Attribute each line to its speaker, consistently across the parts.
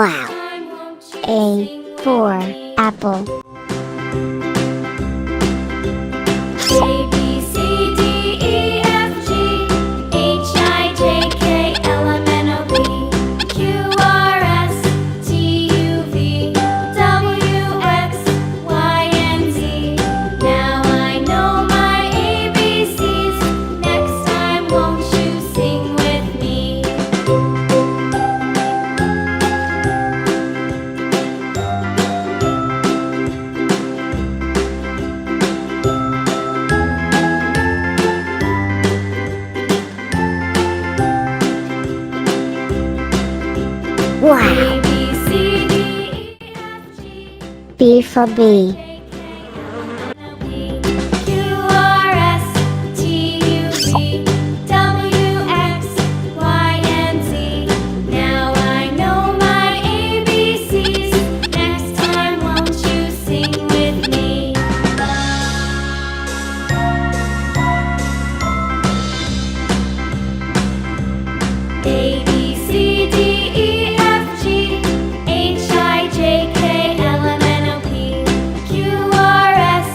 Speaker 1: Wow. A for apple.
Speaker 2: A, B, C, D, E, F, G, H, I, J, K, L, M, N, O, P, Q, R, S, T, U, V, W, X, Y, and Z. Now I know my ABCs. Next time, won't you sing with me?
Speaker 1: Wow.
Speaker 2: A, B, C, D, E, F, G,
Speaker 1: B for bee.
Speaker 2: Q, R, S, T, U, V, W, X, Y, and Z. Now I know my ABCs. Next time, won't you sing with me? A, B, C, D, E, F, G, H, I, J, K, L, M, N, O, P, Q, R, S,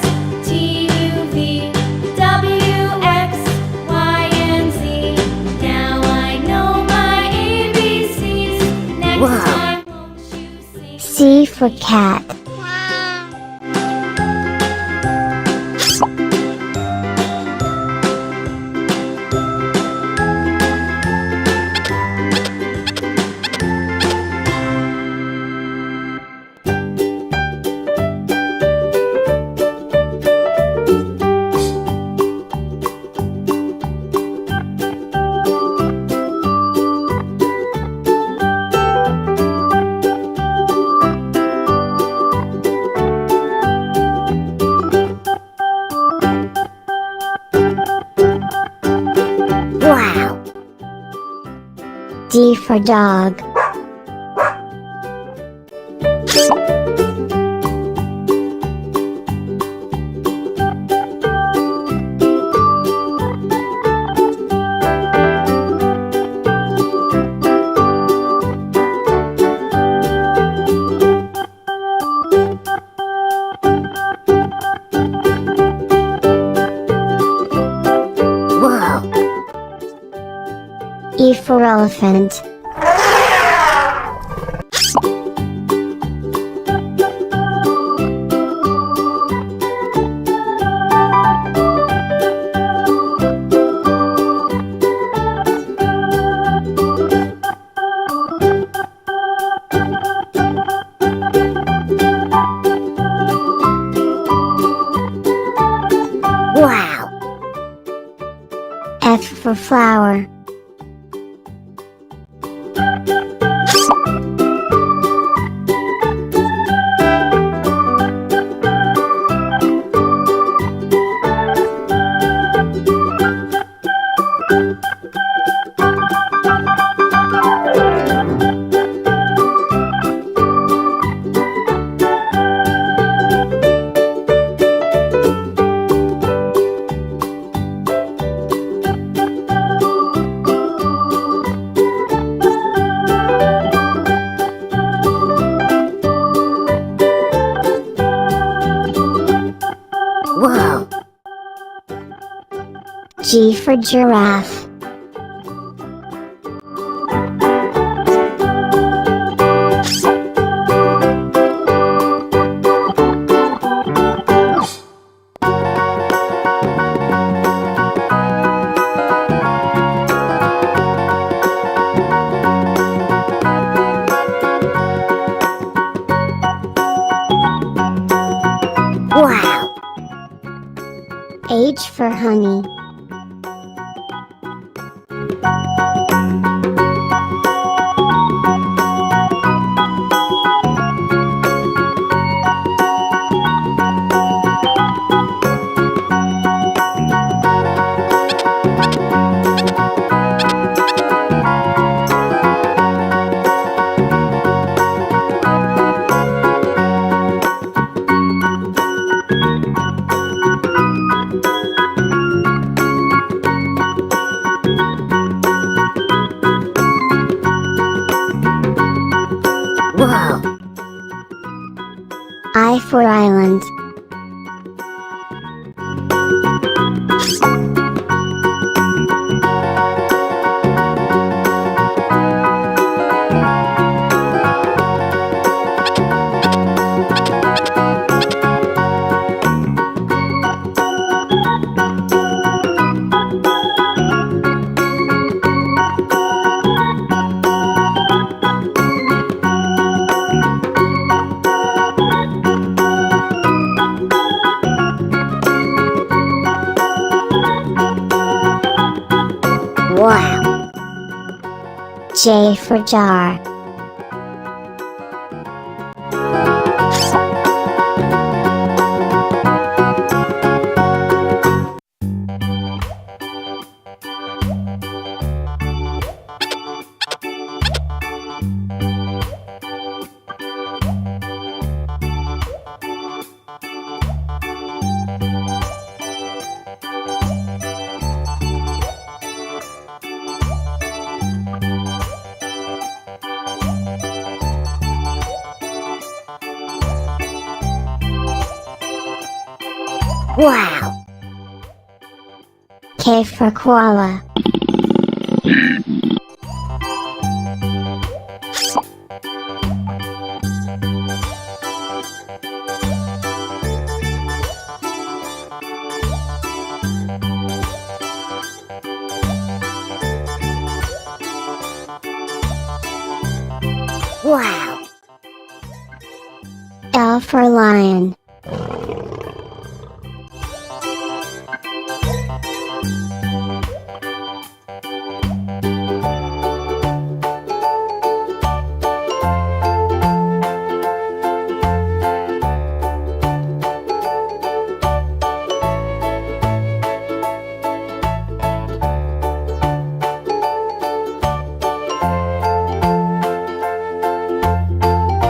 Speaker 2: T, U, V, W, X, Y, and Z. Now I know my ABCs. Next
Speaker 1: Wow.
Speaker 2: time, won't you sing?
Speaker 1: C for cat. Wow. D for dog. Whoa. E for elephant. Wow. F for flower. Whoa. G for giraffe. Wow. H for honey. for island. Wow. J for jar. Wow. K for koala. Wow. L for lion.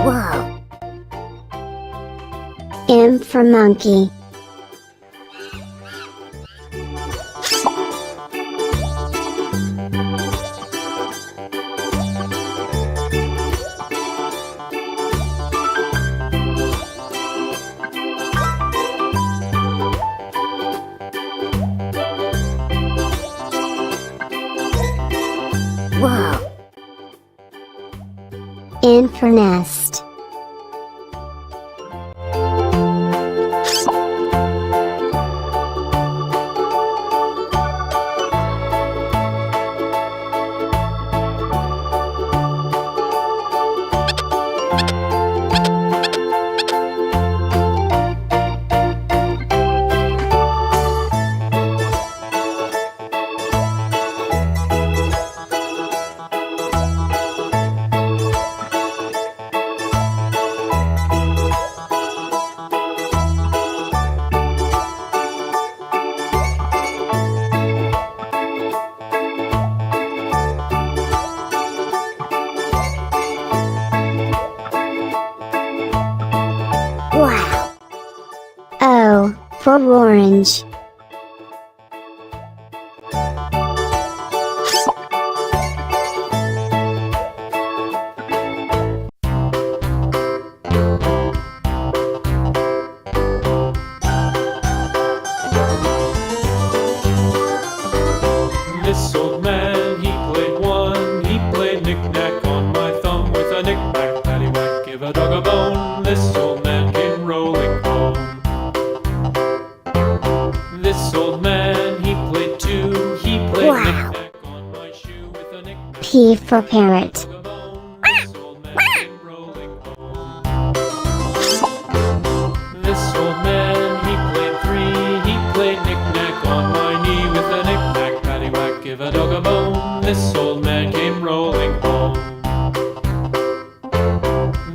Speaker 1: Whoa. M for monkey. Whoa. N for nest. Wow. O for orange.
Speaker 3: This old man, he played one. He played knick-knack on my thumb with a knick-knack, paddywhack, give a dog a bone. This old man came rolling home. This old man, he played two. He played
Speaker 1: Wow.
Speaker 3: knick-knack on my shoe with a knick-knack,
Speaker 1: P for parrot.
Speaker 3: dog a bone. This old man came rolling home. This old man, he played three. He played knick-knack on my knee with a knick-knack, paddywhack, give a dog a bone. This old man came rolling home.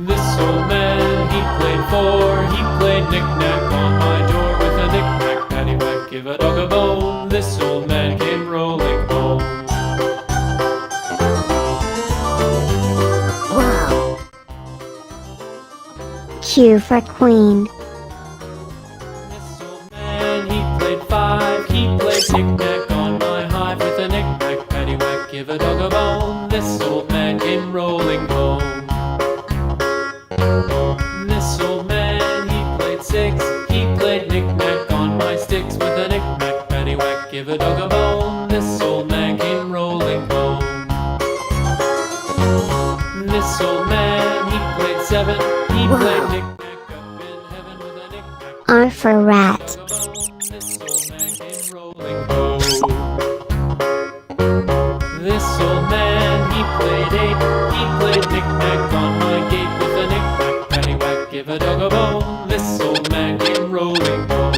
Speaker 3: This old man, he played four. He played knick-knack on my door with a knick-knack, paddywhack, give a dog a bone. This old man came rolling home.
Speaker 1: Wow. Q for queen.
Speaker 3: This old man, he played five. He played knick-knack on my hive with a knick-knack, paddywhack, give a dog a bone. This old man came rolling home. This old man, he played
Speaker 1: R for rat.
Speaker 3: This old man came rolling home. This old man, he played eight. He played knick-knack on my gate with a knick-knack, paddywhack, give a dog a bone. This old man came rolling home.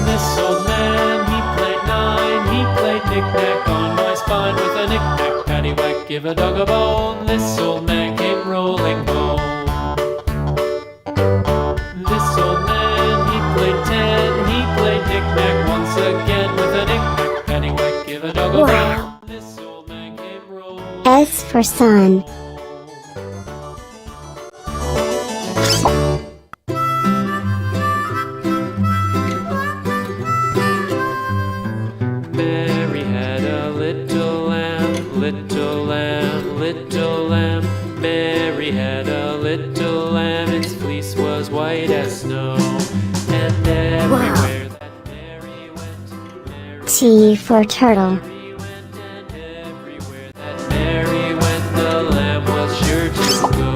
Speaker 3: This old man, he played nine. He played knick-knack on my spine with a knick-knack, paddywhack, give a dog a bone. This old man came rolling home. This old man, he played ten. He played knick-knack once again with a knick-knack, paddywhack, give a dog a
Speaker 1: Wow.
Speaker 3: bone. This old man came rolling.
Speaker 1: S for sun.
Speaker 3: Mary had a little lamb, little lamb, little lamb. Mary had a little lamb, its fleece was white as snow. And everywhere that Mary went, Mary
Speaker 1: T for turtle.
Speaker 3: went, and everywhere that Mary went, the lamb was sure to go.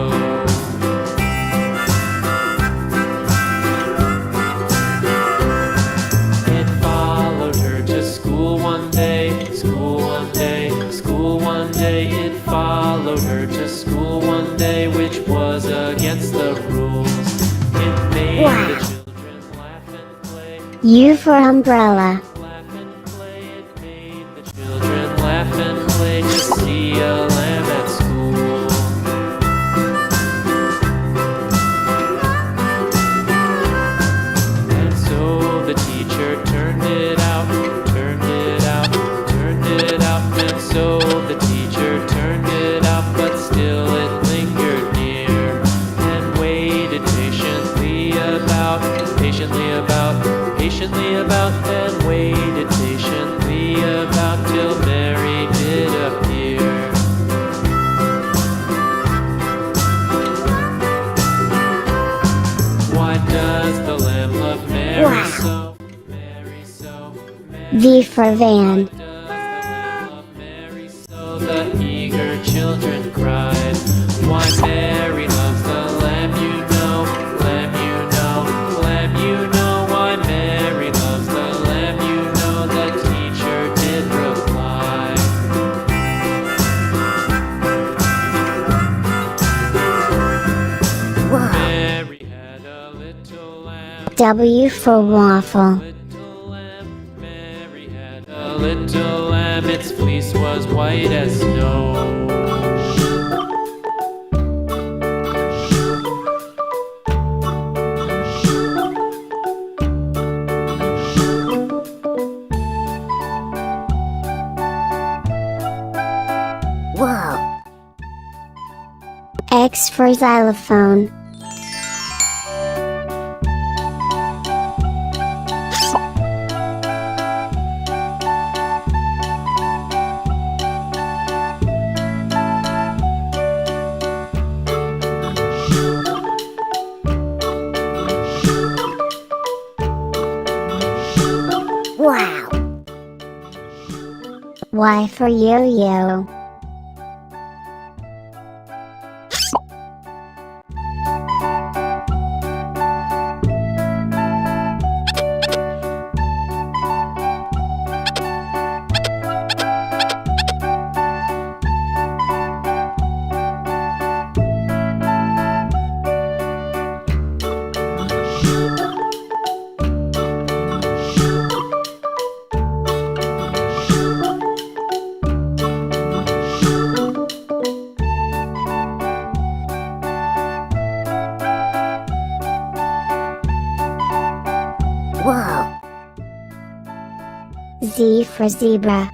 Speaker 3: It followed her to school one day, school one day, school one day. It followed her to school one day, which was against the rules. It made
Speaker 1: Wow.
Speaker 3: the children laugh and play,
Speaker 1: U for umbrella.
Speaker 3: laugh and play. It made the children laugh and play to see a lamb at school. And so the teacher turned it out, turned it out, turned it out. And so the teacher turned it out, but still it lingered near and waited patiently about, patiently about, patiently about, and waited patiently about till Mary did appear. Why does the lamb love Mary
Speaker 1: Wow.
Speaker 3: so? Mary so, Mary
Speaker 1: V for van.
Speaker 3: does the lamb love Mary so? The eager children cried. Why Mary loves the lamb, you know, lamb, you know, lamb, you know. Why Mary loves the lamb, you know. The teacher did reply. Mary had a little lamb.
Speaker 1: W for waffle.
Speaker 3: Little lamb, Mary had a little lamb, its fleece was white as snow.
Speaker 1: Whoa. X for xylophone. Wow. Y for yo-yo. Whoa. Z for zebra.